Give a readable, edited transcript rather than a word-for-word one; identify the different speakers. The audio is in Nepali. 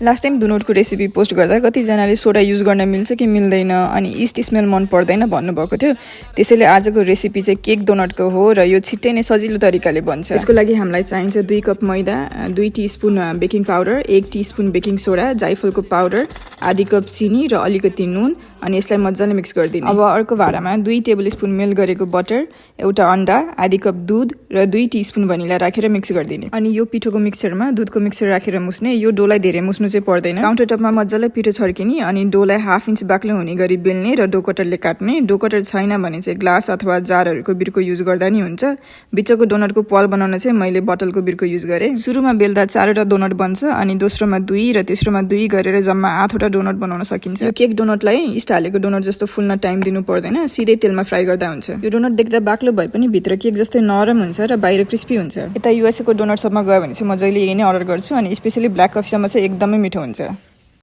Speaker 1: लास्ट टाइम डोनटको रेसिपी पोस्ट गर्दा कतिजनाले सोडा युज गर्न मिल्छ कि मिल्दैन अनि इस्ट स्मेल मन पर्दैन भन्नुभएको थियो। त्यसैले आजको रेसिपी चाहिँ केक डोनटको हो र यो छिट्टै नै सजिलो तरिकाले बन्छ। यसको लागि हामीलाई चाहिन्छ 2 कप मैदा, 2 teaspoon baking powder, 1 teaspoon baking soda, जाइफलको पाउडर, आधी कप चिनी र अलिकति नुन अनि यसलाई मजाले मिक्स गरिदिनु। अब अर्को भाँडामा 2 टेबलस्पुन मेल्ट गरेको बटर, एउटा अन्डा, आधी कप दूध र 2 टीस्पुन भनिला राखेर मिक्स गरिदिने। अनि यो पिठोको मिक्सरमा दुधको मिक्सर राखेर मुस्ने। यो डोलाई धेरै मुस्नु चाहिँ पर्दैन। काउन्टर टपमा मजाले पिठो छर्किने अनि डोलाई 1/2 इन्च बाक्लो हुने गरी बेल्ने र डो कटरले काट्ने। डो कटर छैन भने चाहिँ ग्लास अथवा जारहरूको बिर्को युज गर्दा नि हुन्छ। बिचको डोनटको पाल बनाउन चाहिँ मैले बोतलको बिर्को युज गरेँ। सुरुमा बेल्दा 4वटा डोनट बन्छ अनि दोस्रोमा 2 र तेस्रोमा 2 गरेर जम्मा 8वटा डोनट बनाउन सकिन्छ। यो केक डोनटलाई इस्ट हालेको डोनट जस्तो फुल्न टाइम दिनु पर्दैन, सिधै तेलमा फ्राई गर्दा हुन्छ। यो डोनट देख्दा बाक्लो भए पनि भित्र केक जस्तै नरम हुन्छ र बाहिर क्रिस्पी हुन्छ। यता युएसए को डोनट सबमा गयो भने चाहिँ म जहिले यही नै अर्डर गर्छु अनि स्पेशली ब्ल्याक कफीसँग चाहिँ एकदमै मिठो हुन्छ।